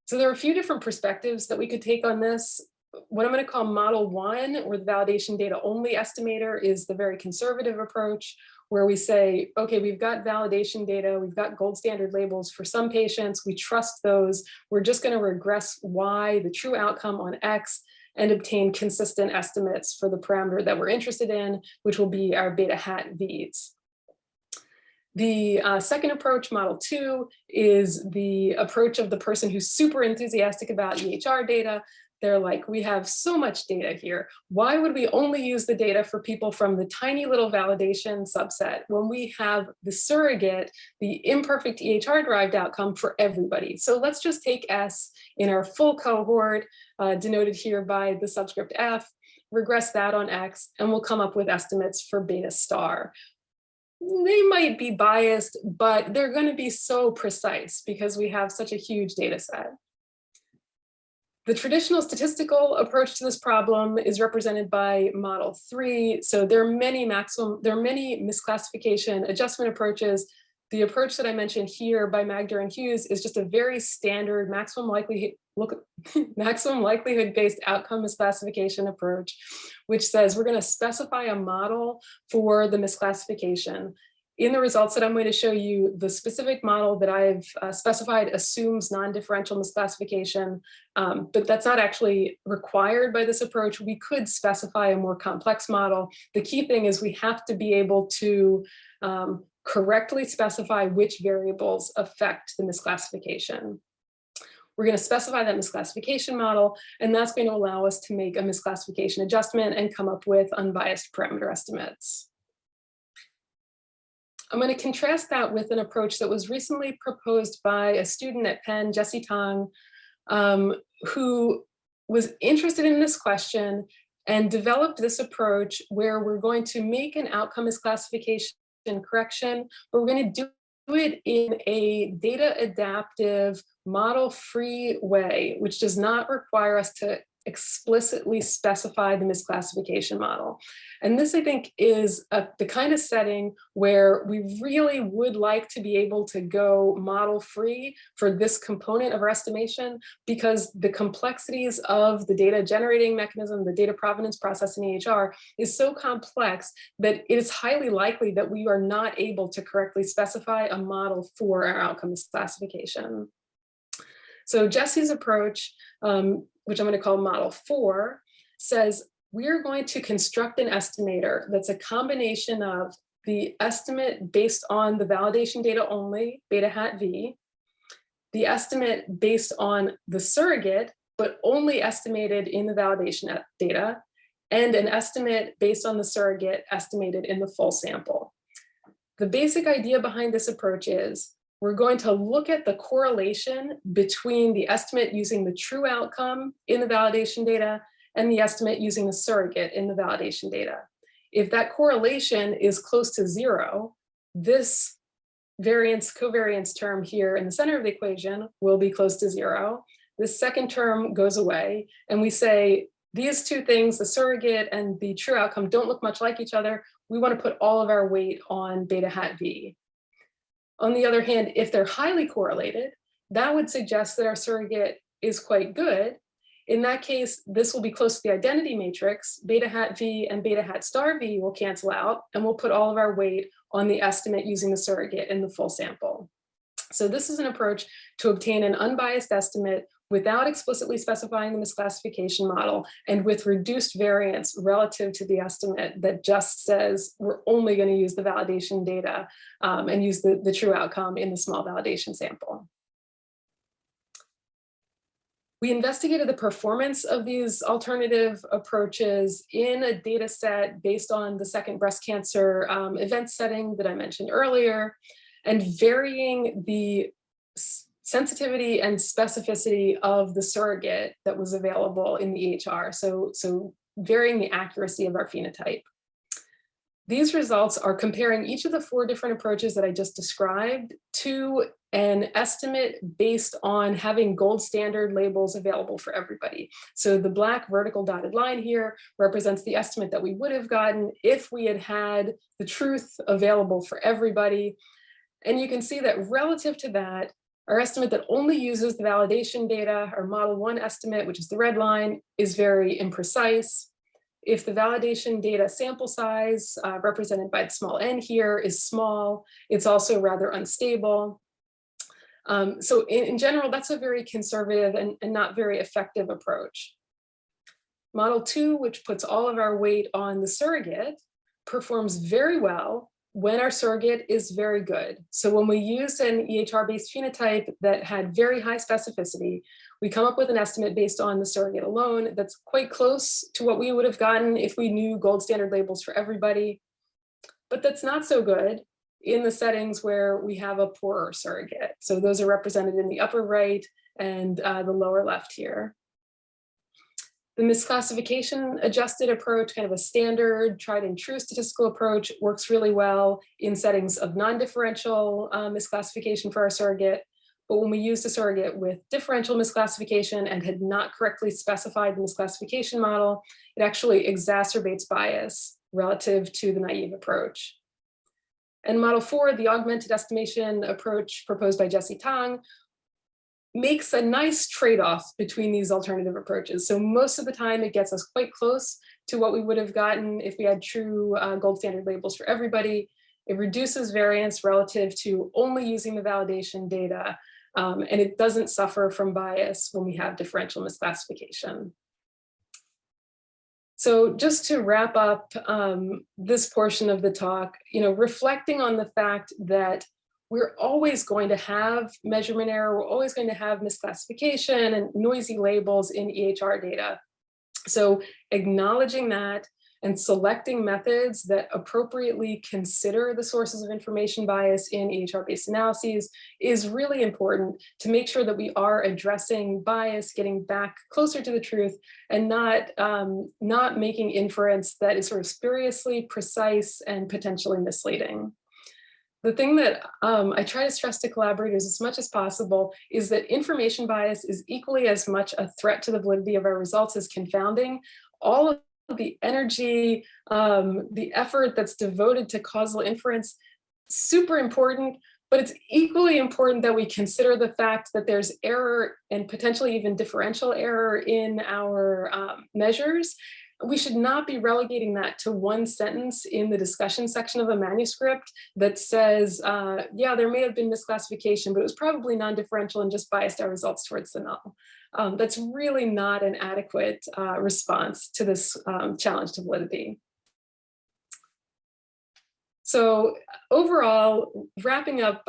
So there are a few different perspectives that we could take on this. What I'm going to call model 1, or the validation data only estimator, is the very conservative approach, where we say, okay, we've got validation data, we've got gold standard labels for some patients, we trust those, we're just going to regress Y, the true outcome, on X, and obtain consistent estimates for the parameter that we're interested in, which will be our beta hat V's. The second approach, model 2, is the approach of the person who's super enthusiastic about EHR data. They're like, we have so much data here. Why would we only use the data for people from the tiny little validation subset when we have the surrogate, the imperfect EHR derived outcome for everybody? So let's just take S in our full cohort, denoted here by the subscript F, regress that on X, and we'll come up with estimates for beta star. They might be biased, but they're going to be so precise because we have such a huge data set. The traditional statistical approach to this problem is represented by model 3. So there are many misclassification adjustment approaches. The approach that I mentioned here by Magder and Hughes is just a very standard maximum likelihood based outcome misclassification approach, which says we're going to specify a model for the misclassification. In the results that I'm going to show you, the specific model that I've specified assumes non-differential misclassification, but that's not actually required by this approach. We could specify a more complex model. The key thing is we have to be able to correctly specify which variables affect the misclassification. We're going to specify that misclassification model, and that's going to allow us to make a misclassification adjustment and come up with unbiased parameter estimates. I'm going to contrast that with an approach that was recently proposed by a student at Penn, Jesse Tong, who was interested in this question and developed this approach where we're going to make an outcome misclassification correction, but we're going to do it in a data adaptive, model-free way, which does not require us to explicitly specify the misclassification model. And this, I think, is the kind of setting where we really would like to be able to go model-free for this component of our estimation, because the complexities of the data generating mechanism, the data provenance process in EHR, is so complex that it is highly likely that we are not able to correctly specify a model for our outcome misclassification. So Jesse's approach, which I'm going to call model 4, says we're going to construct an estimator that's a combination of the estimate based on the validation data only, beta hat V, the estimate based on the surrogate, but only estimated in the validation data, and an estimate based on the surrogate estimated in the full sample. The basic idea behind this approach is we're going to look at the correlation between the estimate using the true outcome in the validation data and the estimate using the surrogate in the validation data. If that correlation is close to 0, this variance covariance term here in the center of the equation will be close to 0. This second term goes away, and we say these two things, the surrogate and the true outcome, don't look much like each other. We want to put all of our weight on beta hat V. On the other hand, if they're highly correlated, that would suggest that our surrogate is quite good. In that case, this will be close to the identity matrix. Beta hat V and beta hat star V will cancel out, and we'll put all of our weight on the estimate using the surrogate in the full sample. So this is an approach to obtain an unbiased estimate without explicitly specifying the misclassification model and with reduced variance relative to the estimate that just says we're only going to use the validation data and use the true outcome in the small validation sample. We investigated the performance of these alternative approaches in a data set based on the second breast cancer event setting that I mentioned earlier, and varying the sensitivity and specificity of the surrogate that was available in the EHR, so varying the accuracy of our phenotype. These results are comparing each of the 4 different approaches that I just described to an estimate based on having gold standard labels available for everybody. So the black vertical dotted line here represents the estimate that we would have gotten if we had had the truth available for everybody. And you can see that relative to that, our estimate that only uses the validation data, our model 1 estimate, which is the red line, is very imprecise. If the validation data sample size, represented by the small n here, is small, it's also rather unstable. So in general, that's a very conservative and not very effective approach. Model 2, which puts all of our weight on the surrogate, performs very well when our surrogate is very good. So when we use an EHR-based phenotype that had very high specificity, we come up with an estimate based on the surrogate alone that's quite close to what we would have gotten if we knew gold standard labels for everybody. But that's not so good in the settings where we have a poorer surrogate. So those are represented in the upper right and the lower left here. The misclassification adjusted approach, kind of a standard tried and true statistical approach, works really well in settings of non-differential misclassification for our surrogate. But when we used a surrogate with differential misclassification and had not correctly specified the misclassification model, it actually exacerbates bias relative to the naive approach. And model 4, the augmented estimation approach proposed by Jesse Tang, makes a nice trade-off between these alternative approaches. So most of the time it gets us quite close to what we would have gotten if we had true gold standard labels for everybody. It reduces variance relative to only using the validation data, and it doesn't suffer from bias when we have differential misclassification. So just to wrap up this portion of the talk, reflecting on the fact that we're always going to have measurement error, we're always going to have misclassification and noisy labels in EHR data. So acknowledging that and selecting methods that appropriately consider the sources of information bias in EHR-based analyses is really important to make sure that we are addressing bias, getting back closer to the truth, and not making inference that is sort of spuriously precise and potentially misleading. The thing that I try to stress to collaborators as much as possible is that information bias is equally as much a threat to the validity of our results as confounding. All of the energy, the effort that's devoted to causal inference, super important, but it's equally important that we consider the fact that there's error and potentially even differential error in our measures. We should not be relegating that to one sentence in the discussion section of a manuscript that says, yeah, there may have been misclassification, but it was probably non-differential and just biased our results towards the null. That's really not an adequate response to this challenge to validity. So overall, wrapping up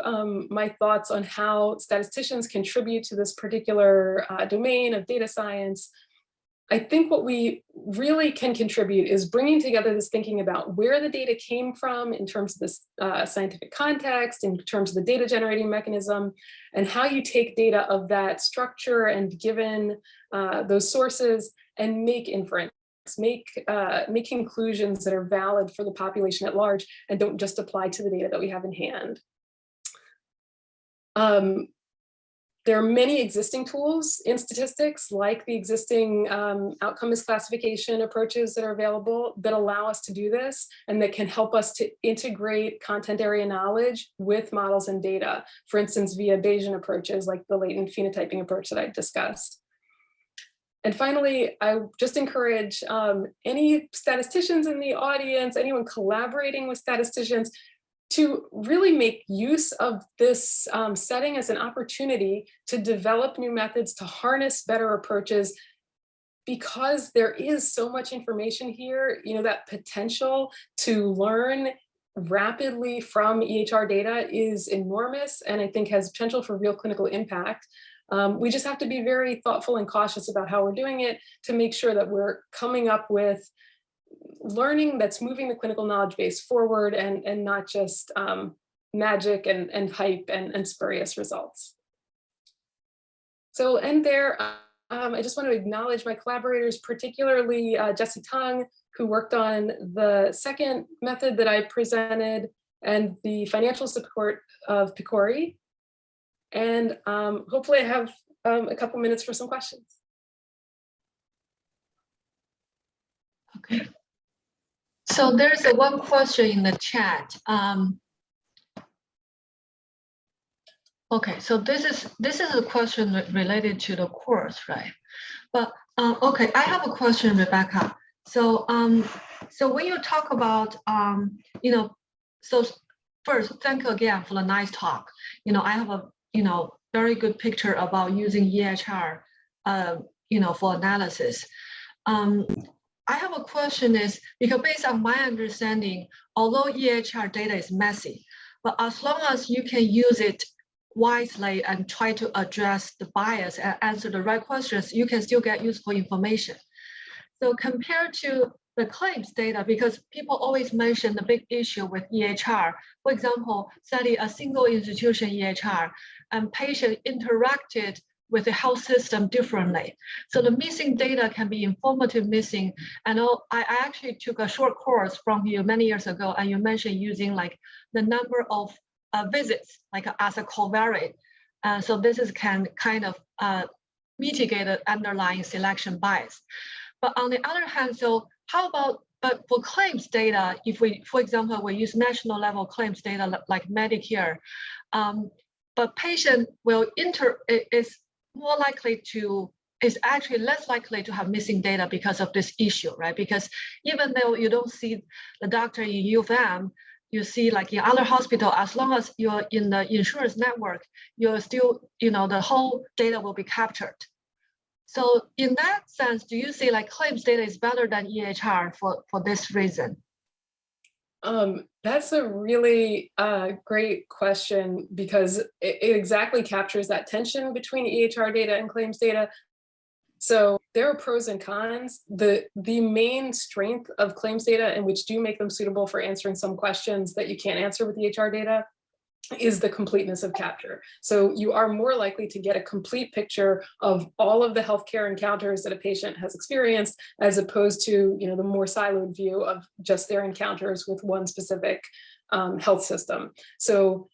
my thoughts on how statisticians contribute to this particular domain of data science, I think what we really can contribute is bringing together this thinking about where the data came from in terms of this scientific context, in terms of the data generating mechanism, and how you take data of that structure and given those sources and make inference, make conclusions that are valid for the population at large and don't just apply to the data that we have in hand. There are many existing tools in statistics, like the existing outcome misclassification approaches that are available that allow us to do this and that can help us to integrate content area knowledge with models and data, for instance, via Bayesian approaches like the latent phenotyping approach that I discussed. And finally, I just encourage any statisticians in the audience, anyone collaborating with statisticians, to really make use of this setting as an opportunity to develop new methods, to harness better approaches, because there is so much information here, that potential to learn rapidly from EHR data is enormous, and I think has potential for real clinical impact. We just have to be very thoughtful and cautious about how we're doing it to make sure that we're coming up with learning that's moving the clinical knowledge base forward, and not just magic and hype and spurious results. So we'll end there. I just want to acknowledge my collaborators, particularly Jessie Tung, who worked on the second method that I presented, and the financial support of Picori. And hopefully I have a couple minutes for some questions. Okay. So there's one question in the chat. Okay, so this is a question related to the course, right? But okay, I have a question, Rebecca. So so when you talk about so first, thank you again for the nice talk. I have a very good picture about using EHR for analysis. I have a question is, because based on my understanding, although EHR data is messy, but as long as you can use it wisely and try to address the bias and answer the right questions, you can still get useful information. So compared to the claims data, because people always mention the big issue with EHR, for example, study a single institution EHR and patient interacted with the health system differently. So the missing data can be informative missing. And I actually took a short course from you many years ago, and you mentioned using like the number of visits like as a covariate. So this is can kind of mitigate the underlying selection bias. But on the other hand, so how about for claims data, if we, for example, we use national level claims data like Medicare, but patient is more likely to, is actually less likely to have missing data because of this issue, right? Because even though you don't see the doctor in U of M, you see like in other hospital, as long as you're in the insurance network, you're still, the whole data will be captured. So in that sense, do you see like claims data is better than EHR for this reason? That's a really great question, because it exactly captures that tension between EHR data and claims data. So there are pros and cons. The main strength of claims data, and which do make them suitable for answering some questions that you can't answer with EHR data, is the completeness of capture. So you are more likely to get a complete picture of all of the healthcare encounters that a patient has experienced, as opposed to the more siloed view of just their encounters with one specific health system. So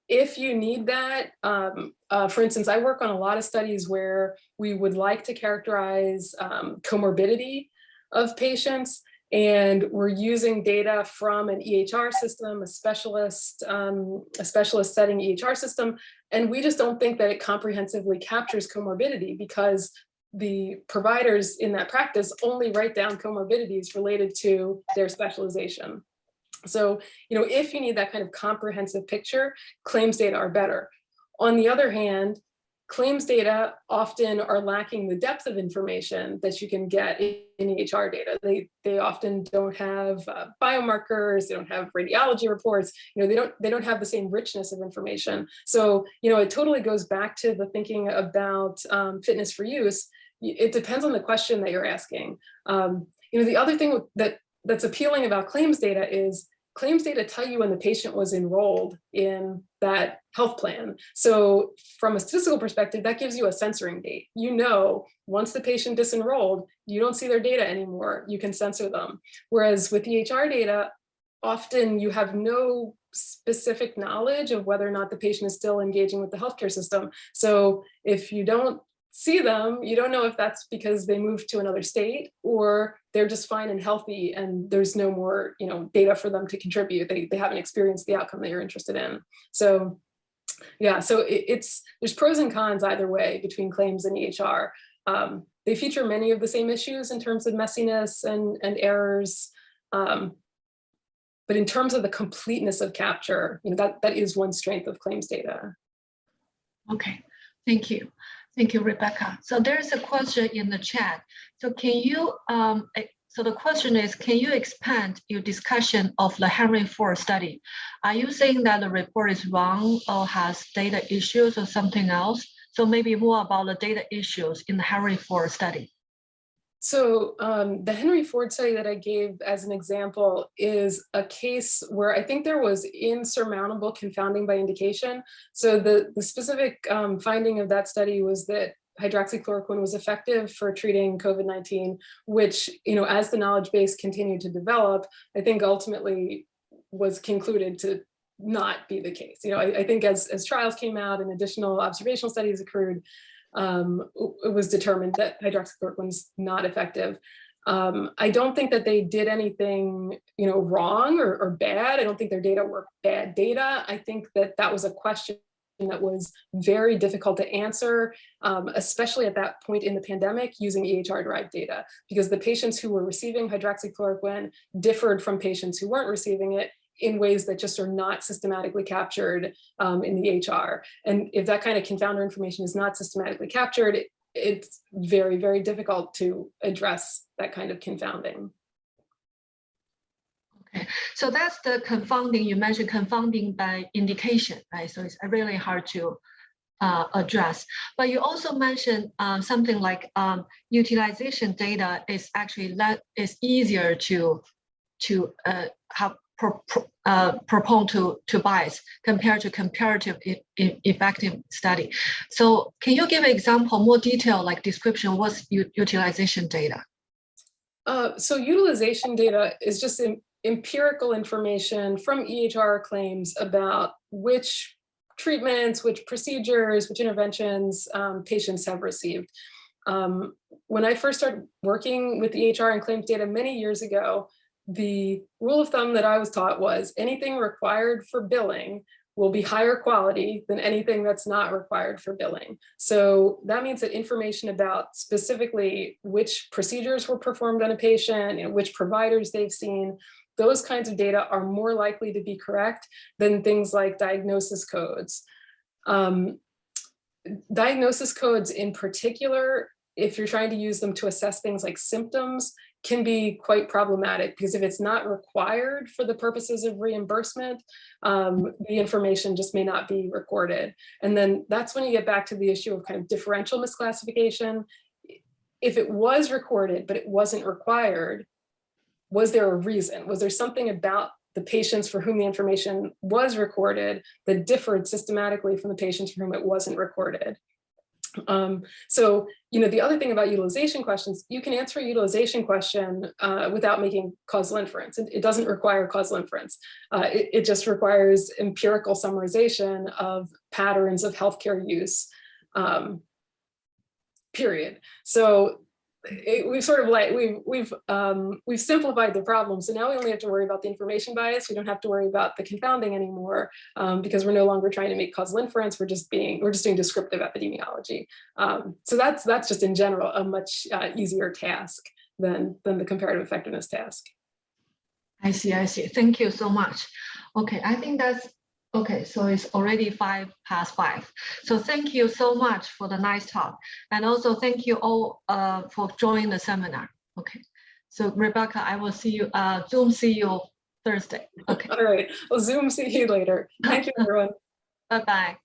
if you need that, for instance, I work on a lot of studies where we would like to characterize comorbidity of patients, and we're using data from an EHR system, a specialist setting EHR system, and we just don't think that it comprehensively captures comorbidity, because the providers in that practice only write down comorbidities related to their specialization. So, if you need that kind of comprehensive picture, claims data are better. On the other hand, claims data often are lacking the depth of information that you can get in EHR data. They often don't have biomarkers, they don't have radiology reports, they don't have the same richness of information. So, it totally goes back to the thinking about fitness for use. It depends on the question that you're asking. The other thing that's appealing about claims data is claims data tell you when the patient was enrolled in that health plan. So from a statistical perspective, that gives you a censoring date. Once the patient disenrolled, you don't see their data anymore, you can censor them. Whereas with EHR data, often you have no specific knowledge of whether or not the patient is still engaging with the healthcare system. So if you don't see them, you don't know if that's because they moved to another state or they're just fine and healthy and there's no more data for them to contribute. They haven't experienced the outcome that you're interested in. So yeah, so there's pros and cons either way between claims and EHR. They feature many of the same issues in terms of messiness and errors. But But in terms of the completeness of capture, that is one strength of claims data. Okay, thank you. Thank you, Rebecca. So there's a question in the chat. So can you, so the question is, can you expand your discussion of the Henry Ford study? Are you saying that the report is wrong or has data issues or something else? So maybe more about the data issues in the Henry Ford study. So the Henry Ford study that I gave as an example is a case where I think there was insurmountable confounding by indication. So the specific finding of that study was that hydroxychloroquine was effective for treating COVID-19, which, as the knowledge base continued to develop, I think ultimately was concluded to not be the case. I think as trials came out and additional observational studies occurred, it was determined that hydroxychloroquine was not effective. I don't think that they did anything, wrong or bad. I don't think their data were bad data. I think that was a question that was very difficult to answer, especially at that point in the pandemic using EHR-derived data, because the patients who were receiving hydroxychloroquine differed from patients who weren't receiving it in ways that just are not systematically captured in the EHR. And if that kind of confounder information is not systematically captured, it's very, very difficult to address that kind of confounding. Okay, so that's the confounding, you mentioned confounding by indication, right? So it's really hard to address. But you also mentioned something like utilization data is actually easier to have prone to bias compared to comparative effective study. So can you give an example, more detail, like description, what's utilization data? So utilization data is just empirical information from EHR claims about which treatments, which procedures, which interventions patients have received. When I first started working with EHR and claims data many years ago, the rule of thumb that I was taught was anything required for billing will be higher quality than anything that's not required for billing. So that means that information about specifically which procedures were performed on a patient, which providers they've seen, those kinds of data are more likely to be correct than things like diagnosis codes. Diagnosis codes in particular, if you're trying to use them to assess things like symptoms, can be quite problematic, because if it's not required for the purposes of reimbursement, the information just may not be recorded. And then that's when you get back to the issue of kind of differential misclassification. If it was recorded, but it wasn't required, was there a reason? Was there something about the patients for whom the information was recorded that differed systematically from the patients for whom it wasn't recorded? So, the other thing about utilization questions, you can answer a utilization question without making causal inference. It doesn't require causal inference. It just requires empirical summarization of patterns of healthcare use, period. So we've sort of we've simplified the problem. So now we only have to worry about the information bias. We don't have to worry about the confounding anymore, because we're no longer trying to make causal inference. We're just doing descriptive epidemiology. So that's just in general a much easier task than the comparative effectiveness task. I see. Thank you so much. Okay, I think that's okay. So it's already 5:05. So thank you so much for the nice talk, and also thank you all for joining the seminar. Okay, so Rebecca, I will see you. Zoom see you Thursday. Okay. All right. Well, Zoom see you later. Thank you, everyone. Bye-bye.